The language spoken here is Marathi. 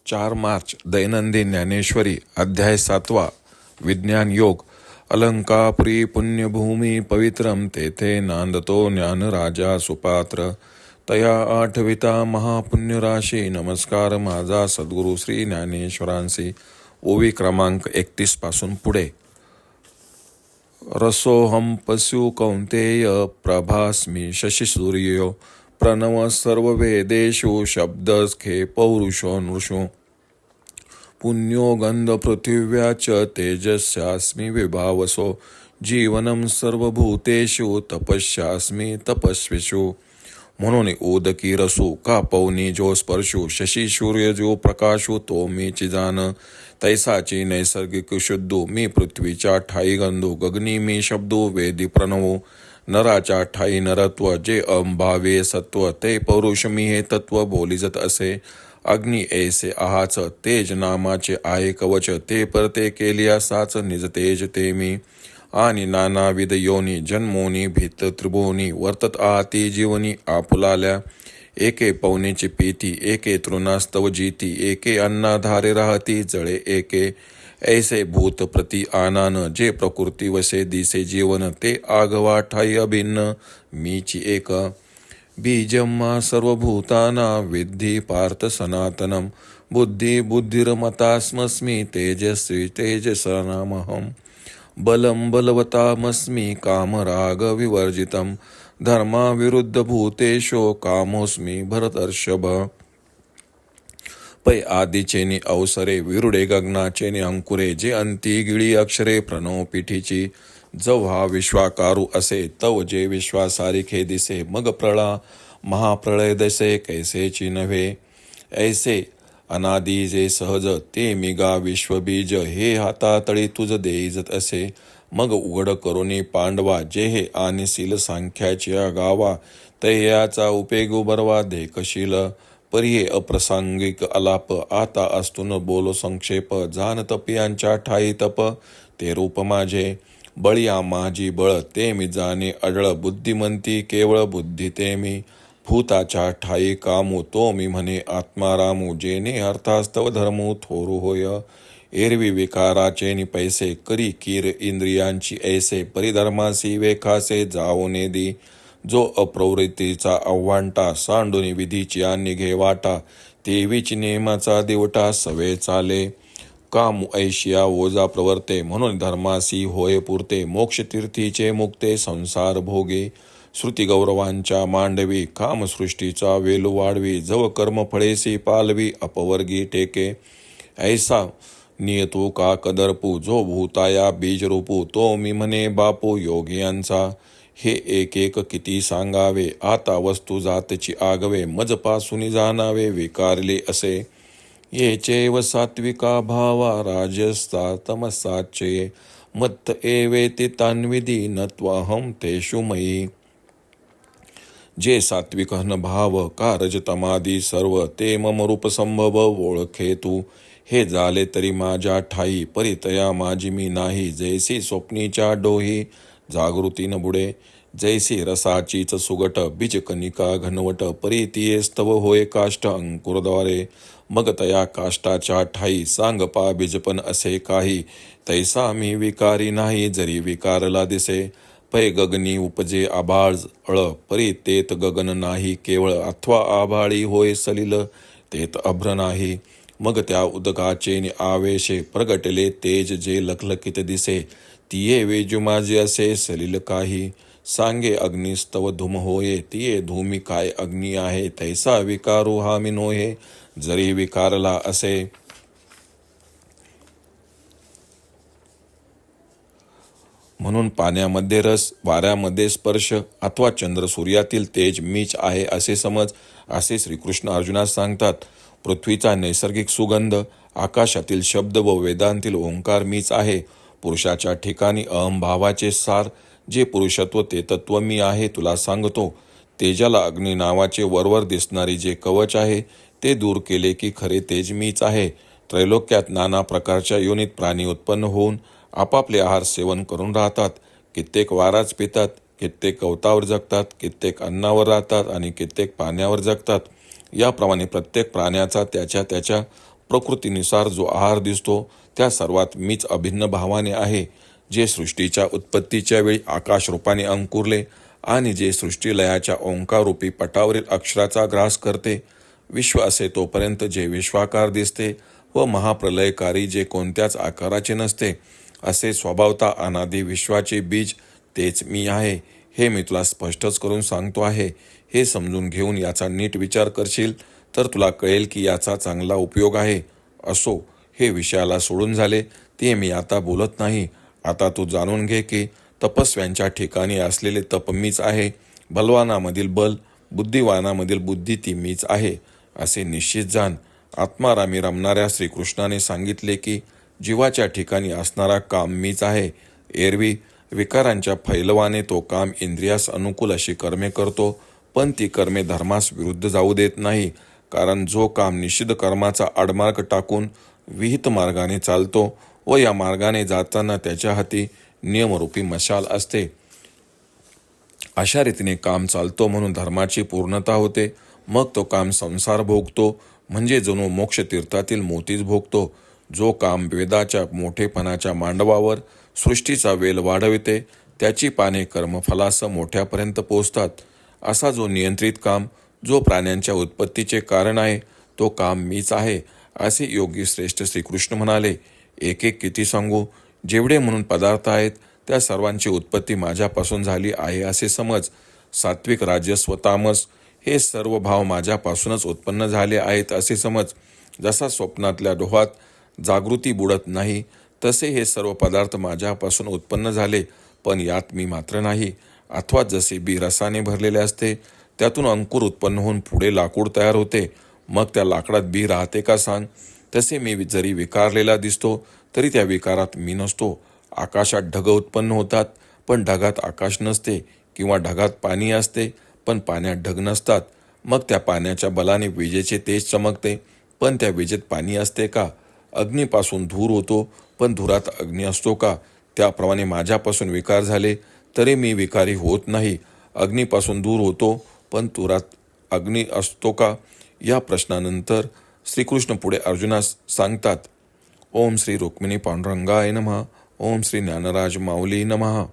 4 मार्च दैनंदिन ज्ञानेश्वरी अध्याय 7 विज्ञान योग. अलंकापुरी पुण्यभूमी पवित्रम तेथे नांदतो ज्ञानराजा सुपात्र. तया आठविता महापुण्यराशी नमस्कार माझा सद्गुरू श्री ज्ञानेश्वरांसी. ओवी क्रमांक 31 पासून पुढे. रसोहम पशु कौंतेय प्रभास्मी शशिसूर्यो प्रणव सर्ववेदेषु शब्दस्खे पौरुषो नृषु. पुण्यो गंध पृथिव्या च तेजस्यास्मि विभावसो जीवनम सर्वभूतेषु तपस्यास्मि तपस्विषु. म्हणून उदकी रसू का पवनी जो स्पर्शू शशी सूर्य जो प्रकाशू तो मी चिजान. तैसाची नैसर्गिक शुद्धू मी पृथ्वीच्या ठाई गंधू गगनी मी शब्दू वेदी प्रणवू. नराच्या ठाई नरत्व जे अंभावे सत्व ते पौरुष मी हे तत्व बोलिजत असे. अग्नी ऐसे आहाच तेज नामाचे आहे कवच ते परते केलिया साच निज तेज ते मी. आणि नानाविध योनी जन्मोनी भीत त्रिभुवनी वर्तत आहाती जीवनी आपुलाल्या. एके पवनेची पीती एके तृणास्तव जीती एके अन्नाधारे राहती जळे एके. ऐसे भूत प्रति आनान जे प्रकृती वसे दिसे जीवन ते आगवा ठाई अभिन्न मीची एक. बीजम्मा सर्वभूताना विद्धि पार्थ सनातनम बुद्धी बुद्धिर्मतास्मस्मि तेजस्वी तेजसनामहम. बलं बलवतामस्मि कामराग विवर्जितम धर्मा विरुद्ध भूतेषो कामोस्मि भरतर्षभ. पै आदिचेनी अवसरे विरुडे गगनाचेनी अंकुरे जे अंती गिळी अक्षरे प्रणव पिठीची. जव्हा विश्वाकारू असे तव जे विश्वासारिखे दिसे मग प्रळा महाप्रळय दसे कैसेची नव्हे. ऐसे अनादी जे सहज ते मिगा विश्वबीज हे हातातळी तुझ देईजत असे. मग उघड करुणी पांडवा जे हे आणीशील सांख्याच्या गावा तयाचा उपेग बरवा देखशील. परिये अप्रासंगिक अलाप आता अस्तून बोलो संक्षेप जाण तपियांच्या ठाई तप ते रूप माझे. बळिया माझी बळ ते मी जाणे अडळ बुद्धिमंती केवळ बुद्धी ते मी. भूताच्या ठाई कामू तो मी म्हणे आत्मारामू जेने अर्थास्तव धर्मू थोरू होय. एरवी विकाराचे नि पैसे करी कीर इंद्रियांची ऐसे परिधर्मासी वेखासे जाओ नेदी. जो अप्रवृत्तीचा आव्हांटा सांडून विधीची आणि घे वाटा तेवीची नेमाचा देवटा सवे चाले. काम ऐशिया ओजा प्रवर्ते म्हणून धर्मासी होय पुरते मोक्षतीर्थीचे मुक्ते संसार भोगे. श्रुती गौरवांच्या मांडवी कामसृष्टीचा वेलू वाढवी जव कर्म फळेसी पालवी अपवर्गी टेके. ऐसा नियतू का कदरपू जो भूताया बीज रूपू तो मी म्हणे बापू योगियांचा. हे एक एक किती सांगावे आता वस्तू जातची आगवे मजपासून जाणावे विकारले असे. येचैव सात्विका भावा राजसा तमसाचे मत्त एवेति तान्विधी नत्वाहम तेषु मयी. जे सात्विक भाव का रजतमादी सर्व ते मम रूप संभव ओळखे तू. हे झाले तरी माझ्या ठाई परितया माझी मी नाही. जैसी स्वप्नीच्या डोही जागृती न बुडे जैसी रसाचीच सुगट बीजकनिका घनवट परितीये स्तव होय काष्ट अंकुरद्वारे. मग तया काष्टाच्या ठाई सांग पा बीजपण असे काही तैसा मी विकारी नाही जरी विकारला दिसे. पै गगनी उपजे आभाळ परी तेत गगन नाही केवळ अथवा आभाळी होय सलिल तेत अभ्र नाही. मग त्या उदकाचे आवेशे प्रगटले तेज जे लखलखित दिसे तिये वेजू माझे असे सलिल काही. सांगे अग्निस्तव धूम होये तिये धूमी काय अग्नी आहे तैसा विकारू हा मी नोहे जरी विकारला असे. म्हणून पाण्यामध्ये रस वाऱ्यामध्ये स्पर्श अथवा चंद्र सूर्यातील तेज मीच आहे असे समज असे श्रीकृष्ण अर्जुनास सांगतात. पृथ्वीचा नैसर्गिक सुगंध आकाशातील शब्द व वेदांतील ओंकार मीच आहे. पुरुषाच्या ठिकाणी अहंभावाचे सार जे पुरुषत्व ते तत्व मी आहे तुला सांगतो. तेजाला अग्नी नावाचे वरवर दिसणारी जे कवच आहे ते दूर केले की खरे तेज मीच आहे. त्रैलोक्यात नाना प्रकारच्या योनीत प्राणी उत्पन्न होऊन आपापले आहार सेवन करून राहतात. कित्येक वाराच पितात कित्येक गवतावर जगतात कित्येक अन्नावर राहतात आणि कित्येक पाण्यावर जगतात. याप्रमाणे प्रत्येक प्राण्याचा त्याच्या त्याच्या प्रकृतीनुसार जो आहार दिसतो त्या सर्वात मीच अभिन्न भावाने आहे, जे सृष्टीच्या उत्पत्तीच्या वेळी आकाश रूपाने अंकुरले आणि जे सृष्टीलयाच्या ओंकाररूपी पटावरील अक्षराचा ग्रास करते. विश्व असे तोपर्यंत जे विश्वाकार दिसते व महाप्रलयकारी जे कोणत्याच आकाराचे नसते, असे स्वभावता अनादी विश्वाचे बीज तेच मी आहे, हे मी तुला स्पष्टच करून सांगतो आहे. हे समजून घेऊन याचा नीट विचार करशील तर तुला कळेल की याचा चांगला उपयोग आहे. असो, हे विषयाला सोडून झाले, ते मी आता बोलत नाही. आता तू जाणून घे की तपस्व्यांच्या ठिकाणी असलेले तप मीच आहे, बलवानामधील बल, बुद्धिवानामधील बुद्धी ती मीच आहे, असे निश्चित जाण. आत्मारामी रमणाऱ्या श्रीकृष्णाने सांगितले की जीवाच्या ठिकाणी असणारा काम मीच आहे. एरवी विकारांच्या फैलवाने तो काम इंद्रियास अनुकूल अशी कर्मे करतो, पण ती कर्मे धर्मास विरुद्ध जाऊ देत नाही. कारण जो काम निषिद्ध कर्माचा आडमार्ग टाकून विहित मार्गाने चालतो व या मार्गाने जाताना त्याच्या हाती नियमरूपी मशाल असते, अशा रीतीने काम चालतो म्हणून धर्माची पूर्णता होते. मग तो काम संसार भोगतो, म्हणजे जणू मोक्षतीर्थातील मोतीच भोगतो. जो काम वेदाच्या मोठेपणाच्या मांडवावर सृष्टीचा वेल वाढविते, त्याची पाने कर्मफलास मोठ्यापर्यंत पोचतात. असा जो नियंत्रित काम, जो प्राण्यांच्या उत्पत्तीचे कारण आहे, तो काम मीच आहे, असे योगी श्रेष्ठ श्रीकृष्ण म्हणाले. एक एक किती सांगू, जेवढे म्हणून पदार्थ आहेत त्या सर्वांची उत्पत्ती माझ्यापासून झाली आहे असे समज. सात्विक, राजस व तामस हे सर्व भाव माझ्यापासूनच उत्पन्न झाले आहेत असे समज. जसा स्वप्नातल्या डोहात जागृती बुडत नाही, तसे हे सर्व पदार्थ माझ्यापासून उत्पन्न झाले, पण यात मी मात्र नाही. अथवा जसे बी रसाने भरलेले असते, त्यातून अंकुर उत्पन्न होऊन पुढे लाकूड तयार होते, मग त्या लाकडात बी राहते का सांग. तसे मी जरी विकारलेला दिसतो तरी त्या विकारात मी नसतो. आकाशात ढग उत्पन्न होतात, पण ढगात आकाश नसते, किंवा ढगात पाणी असते पण पाण्यात ढग नसतात. मग त्या पाण्याच्या बलाने विजेचे तेज चमकते, पण त्या विजेत पाणी असते का. अग्नीपासून धूर होतो, पण धुरात अग्नी असतो का. त्याप्रमाणे माझ्यापासून विकार झाले तरी मी विकारी होत नाही. अग्नीपासून दूर होतो, पण धुरात अग्नी असतो का. या प्रश्नानंतर श्रीकृष्ण पुढे अर्जुनास सांगतात. ओम श्री रुक्मिणी पांडुरंगाय नमः. ओम श्री ज्ञानराज माऊली नमः.